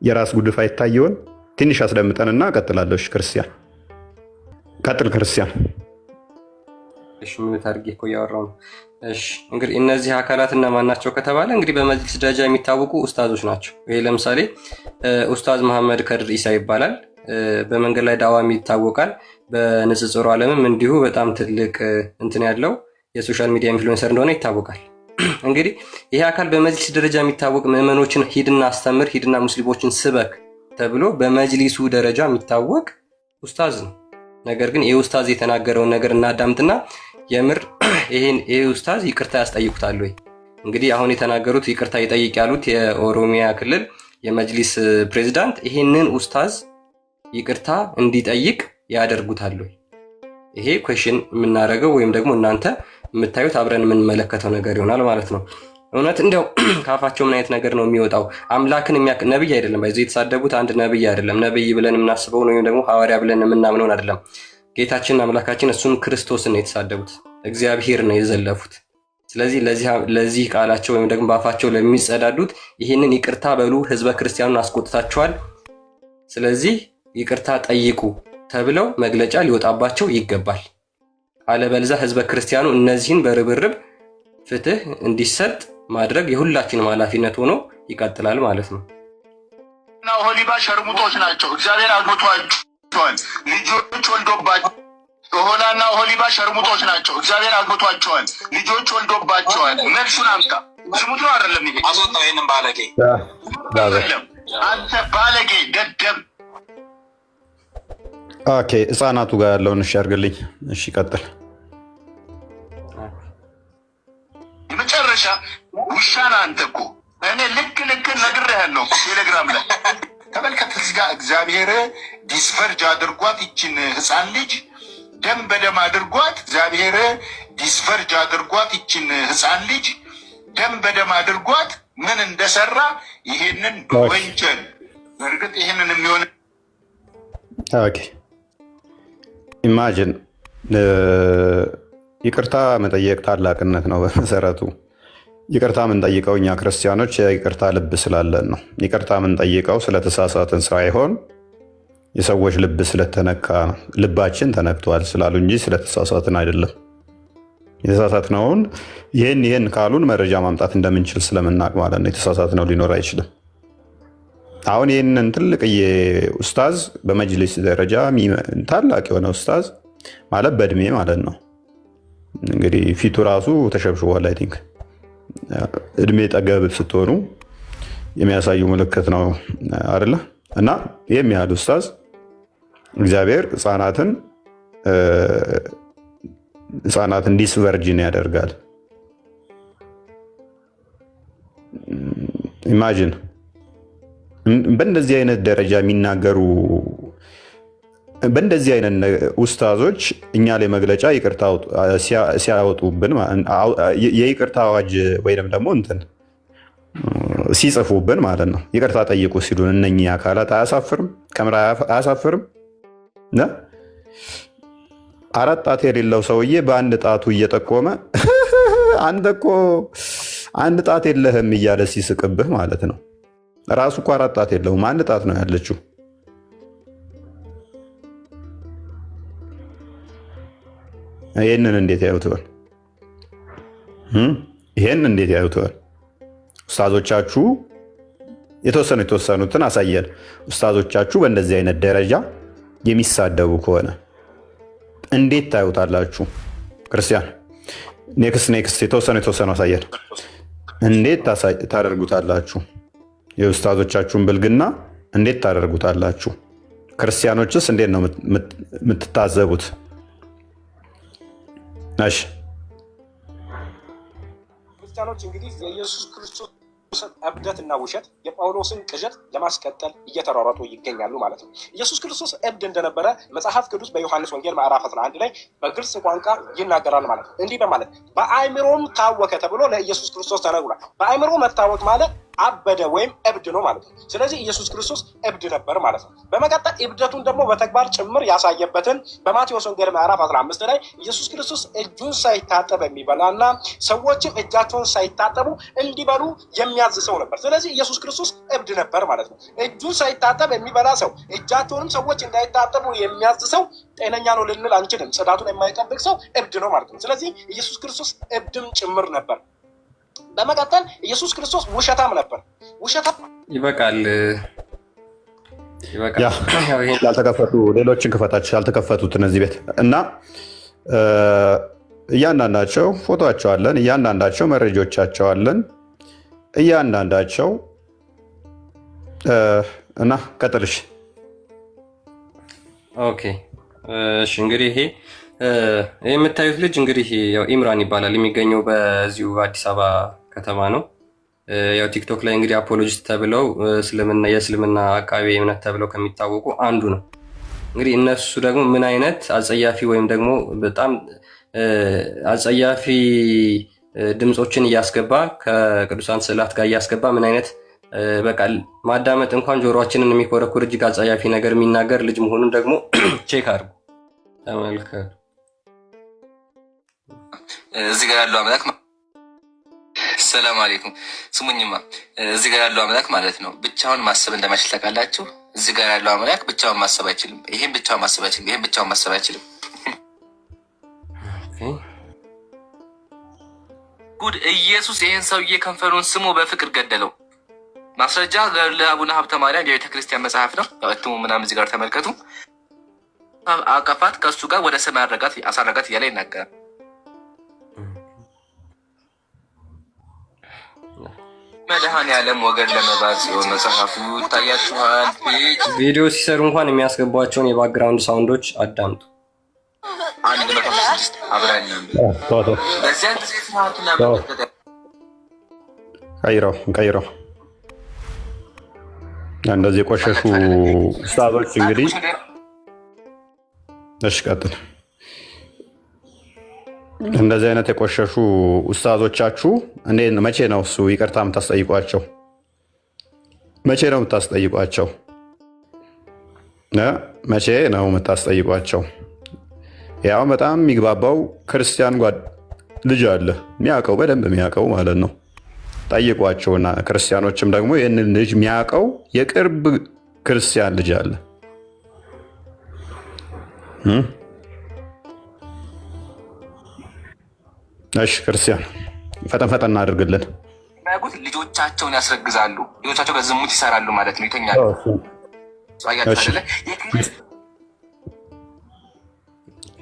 የራስ ጉድፍ አይታየውን ትንሽ አስደምጠንና ቀጥላለሁ። እሺ ክርስቲያን ቀጥል። ክርስቲያን እሺ ምን ታርጌ እኮ ያወራው ነው። እሺ እንግዲህ እነዚህ አካላት እነማን ናቸው ከተባለ እንግዲህ በመጅሊስ ደረጃ የሚታወቁ ኡስታዞች ናቸው። ይሄ ለምሳሌ ኡስታዝ መሐመድ ከድር ኢሳ ይባላል። በመንገድ ላይ ዳዋም ይታወቃል። በንጽጽሩ ዓለምም እንዲሁ በጣም ትልቅ እንትን ያለው የሶሻል ሚዲያ ኢንፍሉዌንሰር እንደሆነ ይታወቃል። እንግዲህ ይሄ አካል በመጅሊስ ደረጃ የሚታወቅ ምዕመኖችን ሂድና አስተምር፣ ሂድና ሙስሊሞችን ስበክ ተብሎ በመጅሊሱ ደረጃ የሚታወቅ ኡስታዝ ነው። ነገር ግን ይሄ ኡስታዝ የተናገረውን ነገር እናዳምጥና የምር ይሄ ኡስታዝ ይቅርታ ያስጠይቁታል ወይ? እንግዲህ አሁን የተናገሩት ይቅርታ ይጠይቅ ያሉት የኦሮሚያ ክልል የመጅሊስ ፕሬዝዳንት ይሄንን ኡስታዝ ይቅርታ እንዲጠይቅ ያደርጉታል ወይ? ይሄ ኩዌስችን የምናደርገው ወይም ደግሞ እናንተ የምታዩት አብረን የምንመለከተው ነገር ይሆናል ማለት ነው። እውነት እንዲያው ካፋቸው ምን አይነት ነገር ነው የሚወጣው? አምላክን ነብይ አይደለም ባይዘው የተሳደቡት አንድ ነብይ አይደለም። ነብይ ብለን የምናስበው ነው ወይም ደግሞ ሐዋርያ ብለን የምናምነውን አይደለም። ጌታችን አምላካችን እሱም ክርስቶስን ነው የተሳደቡት፣ እግዚአብሔር ነው የዘለፉት። ስለዚህ ለዚህ ቃላቸው ወይም ደግሞ ባፋቸው ለሚጸዳዱት ይህንን ይቅርታ በሉ፣ ህዝበ ክርስቲያኑን አስቆጥታቸዋል፣ ስለዚህ ይቅርታ ጠይቁ ተብለው መግለጫ ሊወጣባቸው ይገባል። አለበለዚያ ህዝበ ክርስቲያኑ እነዚህን በርብርብ ፍትህ እንዲሰጥ ማድረግ የሁላችንም ኃላፊነት ሆኖ ይቀጥላል ማለት ነው። እና ኦሆሊባ ሸርሙጦች ናቸው። እግዚአብሔር አግብቷቸዋል፣ ልጆች ወልዶባቸዋል። ኦሆላና ኦሆሊባ ሸርሙጦች ናቸው። እግዚአብሔር አግብቷቸዋል፣ ልጆች ወልዶባቸዋል። መልሱን አምጣ። ስሙት ነው አይደለም? ይሄ አስወጣው። ይሄንን ባለጌ አንተ ባለጌ ደደብ። ኦኬ ህፃናቱ ጋር ያለውን እሺ አድርግልኝ። እሺ ቀጥል። መጨረሻ ውሻና አንተ እኮ እኔ ልክ ነግሬሃለሁ። ቴሌግራም ላይ ተመልከት። እዚህ ጋር እግዚአብሔር ዲስቨርጅ አድርጓት ይችን ህፃን ልጅ ደም በደም አድርጓት። እግዚአብሔር ዲስቨርጅ አድርጓት ይችን ህፃን ልጅ ደም በደም አድርጓት ምን እንደሰራ ይሄንን በወንጀል በእርግጥ ይሄንን የሚሆን ኦኬ ኢማጂን ይቅርታ መጠየቅ ታላቅነት ነው። በመሰረቱ ይቅርታ የምንጠይቀው እኛ ክርስቲያኖች የይቅርታ ልብ ስላለን ነው። ይቅርታ የምንጠይቀው ስለተሳሳትን ሳይሆን የሰዎች ልብ ስለተነካ ነው። ልባችን ተነክቷል ስላሉ እንጂ ስለተሳሳትን አይደለም። የተሳሳትነውን ይህን ካሉን መረጃ ማምጣት እንደምንችል ስለምናቅ ማለት ነው። የተሳሳትነው ሊኖር አይችልም። አሁን ይህንን ትልቅዬ ኡስታዝ በመጅሊስ ደረጃ ታላቅ የሆነ ኡስታዝ ማለት በእድሜ ማለት ነው እንግዲህ ፊቱ ራሱ ተሸብሽቧል። አይ ቲንክ እድሜ ጠገብ ስትሆኑ የሚያሳዩ ምልክት ነው አይደለ? እና ይህም ያህል ኡስታዝ እግዚአብሔር ህፃናትን ዲስቨርጅን ያደርጋል። ኢማጂን በእንደዚህ አይነት ደረጃ የሚናገሩ በእንደዚህ አይነት ኡስታዞች እኛ ላይ መግለጫ ይቅርታ ሲያወጡብን የይቅርታ አዋጅ ወይም ደግሞ እንትን ሲጽፉብን ማለት ነው። ይቅርታ ጠይቁ ሲሉን እነኚህ አካላት አያሳፍርም? ከምራ አያሳፍርም? አራት ጣት የሌለው ሰውዬ በአንድ ጣቱ እየጠቆመ አንተ እኮ አንድ ጣት የለህም እያለ ሲስቅብህ ማለት ነው። ራሱ እኮ አራት ጣት የለውም፣ አንድ ጣት ነው ያለችው። ይህንን እንዴት ያዩትዋል? ይህን እንዴት ያዩትዋል? ኡስታዞቻችሁ የተወሰኑትን አሳየን። ኡስታዞቻችሁ በእንደዚህ አይነት ደረጃ የሚሳደቡ ከሆነ እንዴት ታዩታላችሁ? ክርስቲያን ኔክስት የተወሰኑ አሳየን። እንዴት ታደርጉታላችሁ? የኡስታዞቻችሁን ብልግና እንዴት ታደርጉታላችሁ? ክርስቲያኖችስ እንዴት ነው የምትታዘቡት? እሺ ክርስቲያኖች እንግዲህ የኢየሱስ ክርስቶስ እብደትና ውሸት የጳውሎስን ቅዠት ለማስቀጠል እየተሯሯጡ ይገኛሉ ማለት ነው። ኢየሱስ ክርስቶስ እብድ እንደነበረ መጽሐፍ ቅዱስ በዮሐንስ ወንጌል ምዕራፍ 11 ላይ በግልጽ ቋንቋ ይናገራል ማለት ነው። እንዲህ በማለት በአእምሮም ታወከ ተብሎ ለኢየሱስ ክርስቶስ ተነግሯል። በአእምሮ መታወቅ ማለት አበደ ወይም እብድ ነው ማለት ነው። ስለዚህ ኢየሱስ ክርስቶስ እብድ ነበር ማለት ነው። በመቀጠል እብደቱን ደግሞ በተግባር ጭምር ያሳየበትን በማቴዎስ ወንጌል ምዕራፍ 15 ላይ ኢየሱስ ክርስቶስ እጁን ሳይታጠብ የሚበላና ሰዎችም እጃቸውን ሳይታጠቡ እንዲበሉ የሚያዝ ሰው ነበር። ስለዚህ ኢየሱስ ክርስቶስ እብድ ነበር ማለት ነው። እጁን ሳይታጠብ የሚበላ ሰው፣ እጃቸውንም ሰዎች እንዳይታጠቡ የሚያዝ ሰው ጤነኛ ነው ልንል አንችልም። ጽዳቱን የማይጠብቅ ሰው እብድ ነው ማለት ነው። ስለዚህ ኢየሱስ ክርስቶስ እብድም ጭምር ነበር። በመቀጠል ኢየሱስ ክርስቶስ ውሸታም ነበር። ውሸታም ይበቃል። ያልተከፈቱ ሌሎችን ክፈታቸው፣ ያልተከፈቱት እነዚህ ቤት እና እያንዳንዳቸው ፎቶቸው አለን፣ እያንዳንዳቸው መረጃዎቻቸው አለን፣ እያንዳንዳቸው እና ቀጥልሽ። ኦኬ እሺ እንግዲህ ይሄ የምታዩት ልጅ እንግዲህ ያው ኢምራን ይባላል። የሚገኘው በዚሁ አዲስ አበባ ከተማ ነው። ያው ቲክቶክ ላይ እንግዲህ አፖሎጂስት ተብለው የእስልምና አቃቤ እምነት ተብለው ከሚታወቁ አንዱ ነው። እንግዲህ እነሱ ደግሞ ምን አይነት አጸያፊ ወይም ደግሞ በጣም አጸያፊ ድምፆችን እያስገባ ከቅዱሳን ስዕላት ጋር እያስገባ ምን አይነት በቃ ማዳመጥ እንኳን ጆሮአችንን የሚኮረኩር እጅግ አጸያፊ ነገር የሚናገር ልጅ መሆኑን ደግሞ ቼክ አድርጉ፣ ተመልከቱ። እዚህ ጋር ያለው አምላክ ሰላም አለይኩም። ስሙኝማ እዚህ ጋር ያለው አምላክ ማለት ነው ብቻውን ማሰብ እንደማይችል ታውቃላችሁ። እዚህ ጋር ያለው አምላክ ብቻውን ማሰብ አይችልም። ይሄን ብቻውን ማሰብ አይችልም። ይሄን ብቻውን ማሰብ አይችልም። ጉድ! ኢየሱስ ይሄን ሰውዬ ከንፈሩን ስሞ በፍቅር ገደለው። ማስረጃ ለአቡነ ሀብተ ማርያም የቤተ ክርስቲያን መጽሐፍ ነው። እትሙ ምናምን እዚህ ጋር ተመልከቱ። አቀፋት ከእሱ ጋር ወደ ሰማይ አሳረጋት እያለ ይናገራል። መድኃኔዓለም ወገን ለመባል ሲሆን መጽሐፉ ይታያችኋል። ቪዲዮ ሲሰሩ እንኳን የሚያስገቧቸውን የባክግራውንድ ሳውንዶች አዳምጡ። 106 አብራኛ በዚያን ጊዜ ፍርሃቱን ቀይረው እንደዚህ የቆሸሹ ኡስታዞች እንግዲህ እሺ ቀጥል። እንደዚህ አይነት የቆሸሹ ኡስታዞቻችሁ መቼ ነው እሱ ይቅርታ የምታስጠይቋቸው? መቼ ነው የምታስጠይቋቸው? መቼ ነው የምታስጠይቋቸው? ያው በጣም የሚግባባው ክርስቲያን ልጅ አለ፣ የሚያውቀው በደንብ የሚያውቀው ማለት ነው። ጠይቋቸውና ክርስቲያኖችም ደግሞ ይህንን ልጅ የሚያውቀው የቅርብ ክርስቲያን ልጅ አለ። እሺ ክርስቲያን ፈጠን ፈጠን እናድርግልን። የሚያውቁት ልጆቻቸውን ያስረግዛሉ፣ ልጆቻቸው በዝሙት ይሰራሉ ማለት ነው፣ ይተኛሉ።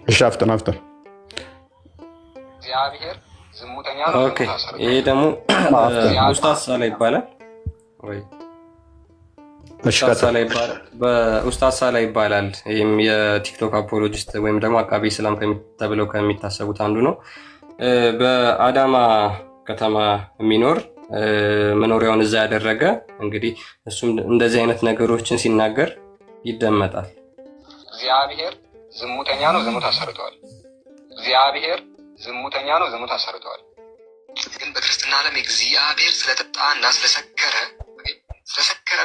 እሺ አፍጥን። እግዚአብሔር ዝሙተኛ ነው። ኦኬ ይሄ ደግሞ ኡስታዝ ሳላ ይባላል ወይ? ኡስታዝ ሳላ ይባላል። ይህም የቲክቶክ አፖሎጂስት ወይም ደግሞ አቃቤ ሰላም ተብለው ከሚታሰቡት አንዱ ነው። በአዳማ ከተማ የሚኖር መኖሪያውን እዛ ያደረገ እንግዲህ እሱም እንደዚህ አይነት ነገሮችን ሲናገር ይደመጣል። እግዚአብሔር ዝሙተኛ ነው፣ ዝሙት አሰርተዋል። እግዚአብሔር ዝሙተኛ ነው፣ ዝሙት አሰርተዋል። ግን በክርስትና ዓለም እግዚአብሔር ስለጠጣ እና ስለሰከረ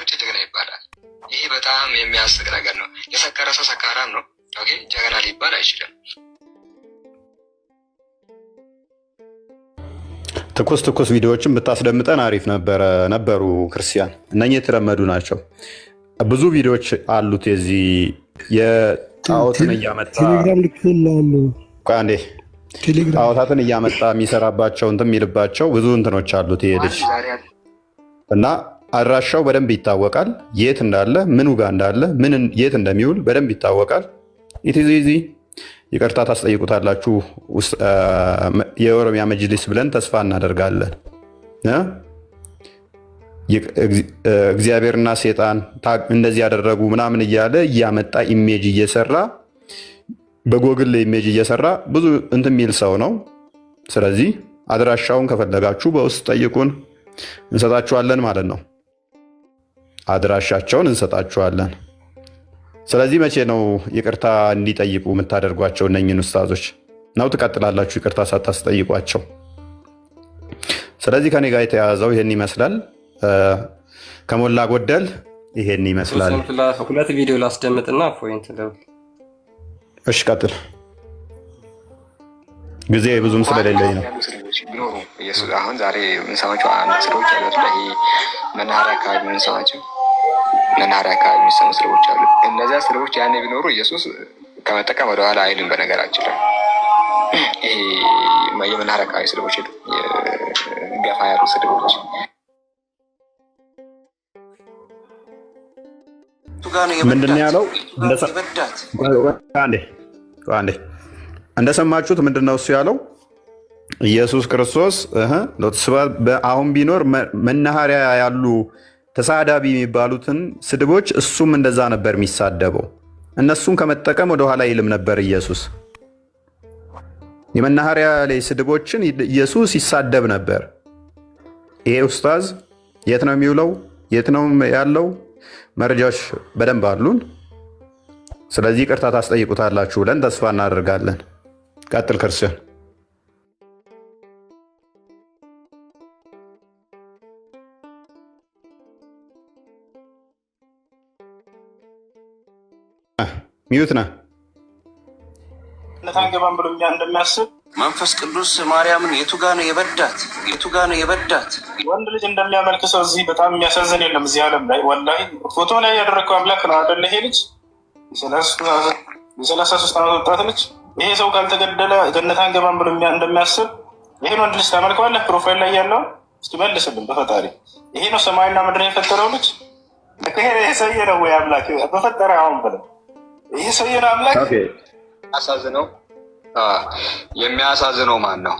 ብቻ ጀግና ይባላል። ይሄ በጣም የሚያስቅ ነገር ነው። የሰከረ ሰው ሰካራም ነው፣ ጀግና ሊባል አይችልም። ትኩስ ቪዲዮዎችን ብታስደምጠን አሪፍ ነበሩ። ክርስቲያን እነኚህ የተለመዱ ናቸው። ብዙ ቪዲዮዎች አሉት። የዚህ የጣዖትን እያመጣ ጣዖታትን እያመጣ የሚሰራባቸው እንትን የሚልባቸው ብዙ እንትኖች አሉት ይሄ ልጅ እና አድራሻው በደንብ ይታወቃል። የት እንዳለ ምኑ ጋር እንዳለ የት እንደሚውል በደንብ ይታወቃል። ኢቲዚ ይቅርታ ታስጠይቁታላችሁ የኦሮሚያ መጅሊስ ብለን ተስፋ እናደርጋለን። እግዚአብሔርና ሴጣን እንደዚህ ያደረጉ ምናምን እያለ እያመጣ ኢሜጅ እየሰራ በጎግል ላይ ኢሜጅ እየሰራ ብዙ እንትን የሚል ሰው ነው። ስለዚህ አድራሻውን ከፈለጋችሁ በውስጥ ጠይቁን፣ እንሰጣችኋለን ማለት ነው። አድራሻቸውን እንሰጣችኋለን። ስለዚህ መቼ ነው ይቅርታ እንዲጠይቁ የምታደርጓቸው እነኝን ኡስታዞች ነው? ትቀጥላላችሁ ይቅርታ ሳታስጠይቋቸው? ስለዚህ ከኔ ጋር የተያያዘው ይህን ይመስላል። ከሞላ ጎደል ይሄን ይመስላል። ሁለት ቪዲዮ ላስደምጥና ፖይንት ደብል። እሺ ቀጥል። ጊዜ ብዙም ስለሌለኝ ነው። አሁን ዛሬ የምንሰማቸው አንድ ስራዎች አሉ። ይሄ መናኸሪያ አካባቢ የምንሰማቸው መናኸሪያ አካባቢ የሚሰሙ ስራዎች አሉ። እነዚያ ስራዎች ያኔ ቢኖሩ ኢየሱስ ከመጠቀም ወደኋላ አይልም። በነገራችን ላይ ይሄ የመናኸሪያ አካባቢ ስድቦች ገፋ ያሉ ስድቦች ምንድን ነው ያለው? እንደሰማችሁት ምንድን ነው እሱ ያለው? ኢየሱስ ክርስቶስ አሁን ቢኖር መናኸሪያ ያሉ ተሳዳቢ የሚባሉትን ስድቦች እሱም እንደዛ ነበር የሚሳደበው። እነሱን ከመጠቀም ወደኋላ አይልም ነበር ኢየሱስ። የመናኸሪያ ላይ ስድቦችን ኢየሱስ ይሳደብ ነበር። ይሄ ኡስታዝ የት ነው የሚውለው? የት ነው ያለው? መረጃዎች በደንብ አሉን። ስለዚህ ይቅርታ ታስጠይቁታላችሁ ብለን ተስፋ እናደርጋለን። ቀጥል ክርስቲያን። ሚዩት ነህ። ለታንገባን ብሎ እንደሚያስብ መንፈስ ቅዱስ ማርያምን የቱ ጋ ነው የበዳት? የቱ ጋ ነው የበዳት? ወንድ ልጅ እንደሚያመልክ ሰው እዚህ በጣም የሚያሳዝን የለም እዚህ ዓለም ላይ። ወላሂ ፎቶ ላይ ያደረግከው አምላክ ነው አይደለ? ይሄ ልጅ የ33 ዓመት ወጣት ልጅ። ይሄ ሰው ካልተገደለ ገነት አንገባም ብሎ እንደሚያስብ ይሄን ወንድ ልጅ ታመልከዋለህ? ፕሮፋይል ላይ ያለው እስኪ መልስልን በፈጣሪ። ይሄ ነው ሰማይና ምድር የፈጠረው ልጅ? ይሄ ሰውዬ ነው ወይ አምላክ በፈጠረ? አሁን ብለው ይሄ ሰውዬ ነው አምላክ? አሳዝነው የሚያሳዝነው ማን ነው?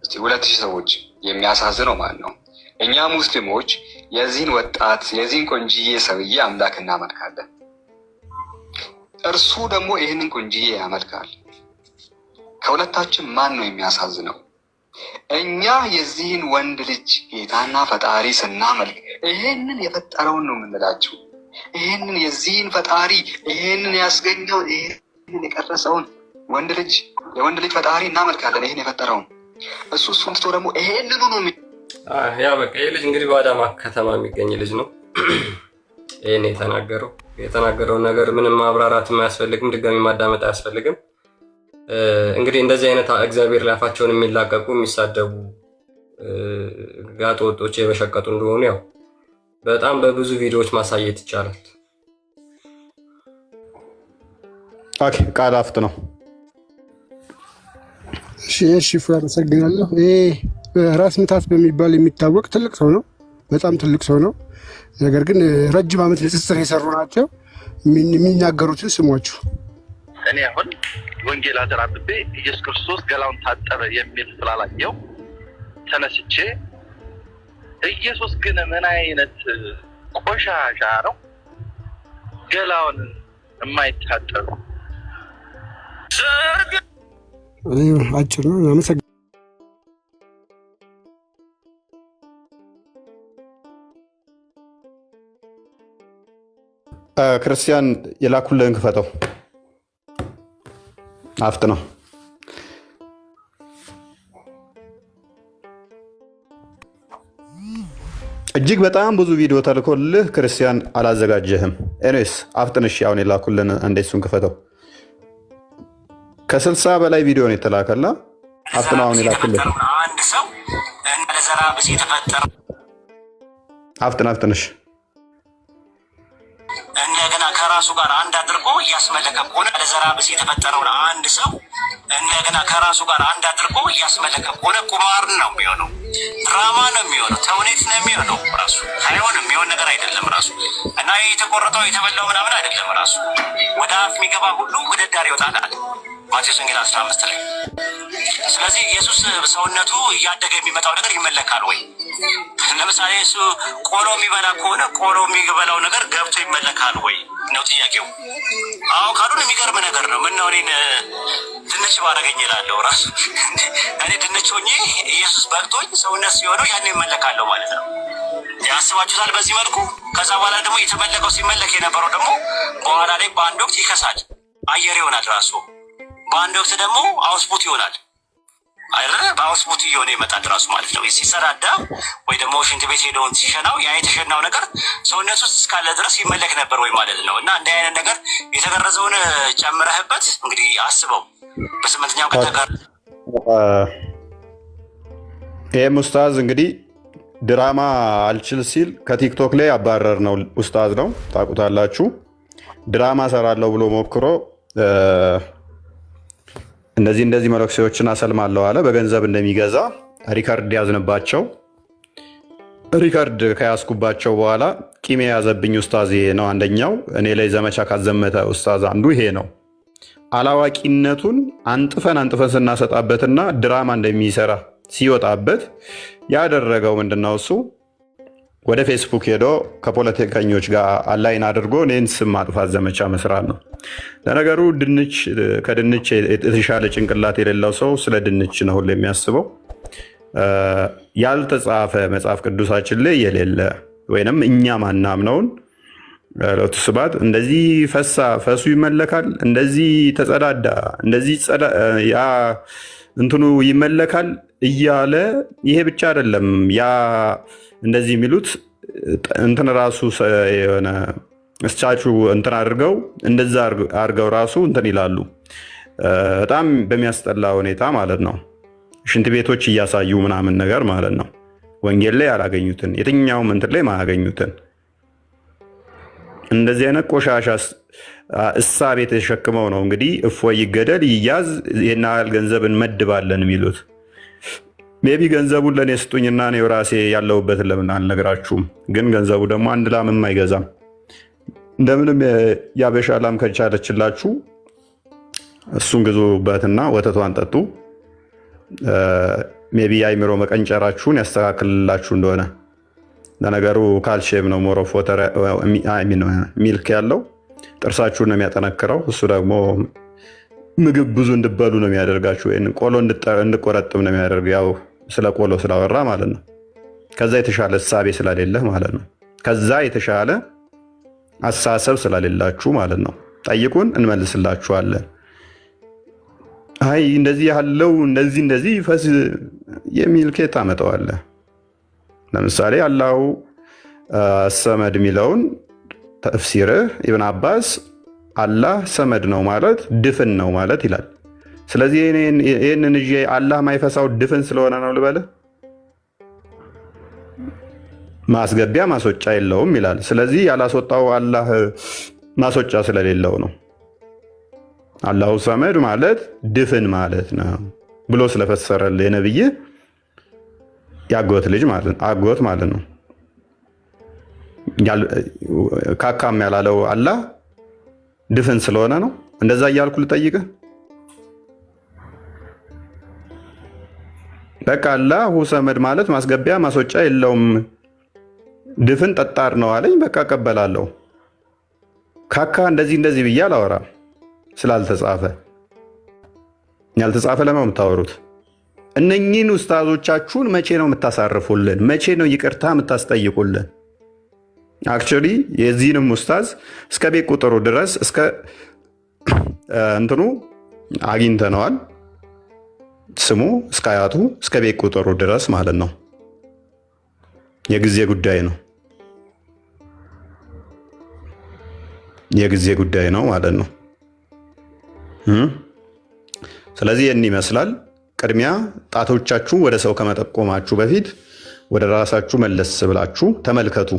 እስቲ 2000 ሰዎች የሚያሳዝነው ማን ነው? እኛ ሙስሊሞች የዚህን ወጣት የዚህን ቆንጂዬ ሰውዬ አምላክ እናመልካለን። እርሱ ደግሞ ይህንን ቆንጂዬ ያመልካል። ከሁለታችን ማን ነው የሚያሳዝነው? እኛ የዚህን ወንድ ልጅ ጌታና ፈጣሪ ስናመልክ ይሄንን የፈጠረውን ነው የምንላቸው። ይሄንን የዚህን ፈጣሪ ይሄንን ያስገኘው ይሄንን የቀረጸውን ወንድ ልጅ የወንድ ልጅ ፈጣሪ እናመልካለን። ይሄን የፈጠረውን እሱን ትቶ ደግሞ ይሄንኑ ነው ያ በቃ ይሄ ልጅ እንግዲህ በአዳማ ከተማ የሚገኝ ልጅ ነው። ይሄን የተናገረው ነገር ምንም ማብራራት አያስፈልግም፣ ድጋሚ ማዳመጥ አያስፈልግም። እንግዲህ እንደዚህ አይነት እግዚአብሔር ላይ አፋቸውን የሚላቀቁ የሚሳደቡ ጋጥ ወጦች የበሸቀጡ እንደሆኑ ያው በጣም በብዙ ቪዲዮዎች ማሳየት ይቻላል። ኦኬ ቃል አፍት ነው። እሺ አመሰግናለሁ። ራስ ምታት በሚባል የሚታወቅ ትልቅ ሰው ነው። በጣም ትልቅ ሰው ነው። ነገር ግን ረጅም ዓመት ንጽጽር የሰሩ ናቸው። የሚናገሩትን ስሟችሁ። እኔ አሁን ወንጌል አደራብቤ ኢየሱስ ክርስቶስ ገላውን ታጠበ የሚል ስላላየው ተነስቼ ኢየሱስ ግን ምን አይነት ቆሻሻ ነው ገላውን የማይታጠብ? አጭር ነው። አመሰግናለሁ። ክርስቲያን የላኩልህን ክፈተው። አፍት ነው። እጅግ በጣም ብዙ ቪዲዮ ተልኮልህ ክርስቲያን አላዘጋጀህም። ኤኒዌይስ አፍጥንሽ። አሁን የላኩልን እንዴት እሱን ክፈተው። ከ60 በላይ ቪዲዮ ነው የተላከላ። አፍጥና አሁን የላኩልህ አንድ ሰው እና ለዘራብስ የተፈጠረ አፍጥንሽ እንደገና ከራሱ ጋር አንድ አድርጎ እያስመለከ ከሆነ ለዘራብስ የተፈጠረውን አንድ ሰው እንደገና ከራሱ ጋር አንድ አድርጎ እያስመለከ ከሆነ ቁማር ነው የሚሆነው፣ ድራማ ነው የሚሆነው፣ ተውኔት ነው የሚሆነው። ራሱ አይሆንም፣ የሚሆን ነገር አይደለም ራሱ እና የተቆረጠው የተበላው ምናምን አይደለም ራሱ። ወደ አፍ የሚገባ ሁሉ ወደ ዳር ይወጣል አለ ማቴዎስ ወንጌል 15 ላይ። ስለዚህ ኢየሱስ ሰውነቱ እያደገ የሚመጣው ነገር ይመለካል ወይ? ለምሳሌ እሱ ቆሎ የሚበላ ከሆነ ቆሎ የሚበላው ነገር ገብቶ ይመለካል ወይ ነው ጥያቄው። አዎ ካሉን የሚገርም ነገር ነው። ምነው እኔን ድንች ባረገኝ እላለሁ ራሱ። እኔ ድንች ሆኜ ኢየሱስ በልቶኝ ሰውነት ሲሆነው ያን ይመለካለሁ ማለት ነው። ያስባችሁታል በዚህ መልኩ። ከዛ በኋላ ደግሞ የተመለከው ሲመለክ የነበረው ደግሞ በኋላ ላይ በአንድ ወቅት ይከሳል፣ አየር ይሆናል ራሱ። በአንድ ወቅት ደግሞ አውስፑት ይሆናል። አይደለ? በአውስ ቡት እየሆነ ይመጣል ራሱ ማለት ነው። ሲሰዳዳ ወይ ደግሞ ሽንት ቤት ሄደውን ሲሸናው ያ የተሸናው ነገር ሰውነት ውስጥ እስካለ ድረስ ይመለክ ነበር ወይ ማለት ነው። እና እንዲህ አይነት ነገር የተገረዘውን ጨምረህበት እንግዲህ አስበው በስምንተኛው ከተጋር ይህም ኡስታዝ እንግዲህ ድራማ አልችል ሲል ከቲክቶክ ላይ ያባረር ነው ኡስታዝ ነው፣ ታውቁታላችሁ። ድራማ ሰራለሁ ብሎ ሞክሮ እንደዚህ መነኩሴዎችን አሰልማለሁ አለ። በገንዘብ እንደሚገዛ ሪከርድ ያዝንባቸው። ሪከርድ ከያዝኩባቸው በኋላ ቂም የያዘብኝ ኡስታዝ ይሄ ነው። አንደኛው እኔ ላይ ዘመቻ ካዘመተ ኡስታዝ አንዱ ይሄ ነው። አላዋቂነቱን አንጥፈን ስናሰጣበትና ድራማ እንደሚሰራ ሲወጣበት ያደረገው ምንድነው? እሱ ወደ ፌስቡክ ሄዶ ከፖለቲከኞች ጋር አላይን አድርጎ እኔን ስም ማጥፋት ዘመቻ መስራት ነው። ለነገሩ ከድንች የተሻለ ጭንቅላት የሌለው ሰው ስለ ድንች ነው ሁሉ የሚያስበው። ያልተጻፈ መጽሐፍ ቅዱሳችን ላይ የሌለ ወይንም እኛ ማናምነውን ሎቱ ስብሐት እንደዚህ ፈሱ ይመለካል፣ እንደዚህ ተጸዳዳ፣ እንደዚህ ያ እንትኑ ይመለካል እያለ ይሄ ብቻ አይደለም። ያ እንደዚህ የሚሉት እንትን ራሱ የሆነ እስቻቹ እንትን አድርገው እንደዛ አድርገው ራሱ እንትን ይላሉ። በጣም በሚያስጠላ ሁኔታ ማለት ነው። ሽንት ቤቶች እያሳዩ ምናምን ነገር ማለት ነው። ወንጌል ላይ ያላገኙትን የትኛውም እንትን ላይ ማያገኙትን እንደዚህ አይነት ቆሻሻ እሳቤ ተሸክመው ነው እንግዲህ እፎይ ይገደል ይያዝ ይህን ያህል ገንዘብ እንመድባለን የሚሉት። ሜቢ ገንዘቡን ለእኔ ስጡኝና እኔው ራሴ ያለሁበትን ለምን አልነግራችሁም? ግን ገንዘቡ ደግሞ አንድ ላምም አይገዛም። እንደምንም ያበሻ ላም ከቻለችላችሁ እሱን ግዙበትና ወተቷን ጠጡ። ሜቢ የአይምሮ መቀንጨራችሁን ያስተካክልላችሁ እንደሆነ። ለነገሩ ካልሽየም ነው ሞሮፍ ወተር ሚልክ ያለው ጥርሳችሁን ነው የሚያጠነክረው። እሱ ደግሞ ምግብ ብዙ እንድበሉ ነው የሚያደርጋችሁ። ወይም ቆሎ እንድቆረጥም ነው የሚያደርግ። ያው ስለ ቆሎ ስላወራ ማለት ነው። ከዛ የተሻለ እሳቤ ስለሌለ ማለት ነው። ከዛ የተሻለ አሳሰብ ስለሌላችሁ ማለት ነው። ጠይቁን እንመልስላችኋለን። አይ እንደዚህ ያለው እንደዚህ ፈስ የሚል ከየት ታመጣዋለህ? ለምሳሌ አላሁ ሰመድ የሚለውን ተፍሲርህ ኢብን አባስ አላህ ሰመድ ነው ማለት ድፍን ነው ማለት ይላል። ስለዚህ ይህንን እዤ አላህ ማይፈሳው ድፍን ስለሆነ ነው ልበልህ? ማስገቢያ ማስወጫ የለውም ይላል። ስለዚህ ያላስወጣው አላህ ማስወጫ ስለሌለው ነው። አላሁ ሰመድ ማለት ድፍን ማለት ነው ብሎ ስለፈሰረልህ የነብይ ያጎት ልጅ ማለት አጎት ማለት ነው። ካካም ያላለው አላህ ድፍን ስለሆነ ነው። እንደዛ እያልኩ ልጠይቅህ። በቃ አላሁ ሰመድ ማለት ማስገቢያ ማስወጫ የለውም ድፍን ጠጣር ነው አለኝ። በቃ እቀበላለሁ። ካካ እንደዚህ ብዬ አላወራም ስላልተጻፈ። ያልተጻፈ ለምን የምታወሩት? እነኚህን ኡስታዞቻችሁን መቼ ነው የምታሳርፉልን? መቼ ነው ይቅርታ የምታስጠይቁልን? አክቹዋሊ የዚህንም ኡስታዝ እስከ ቤት ቁጥሩ ድረስ እስከ እንትኑ አግኝተነዋል። ስሙ እስከ አያቱ እስከ ቤት ቁጥሩ ድረስ ማለት ነው። የጊዜ ጉዳይ ነው። የጊዜ ጉዳይ ነው ማለት ነው። ስለዚህ ይህን ይመስላል። ቅድሚያ ጣቶቻችሁ ወደ ሰው ከመጠቆማችሁ በፊት ወደ ራሳችሁ መለስ ብላችሁ ተመልከቱ።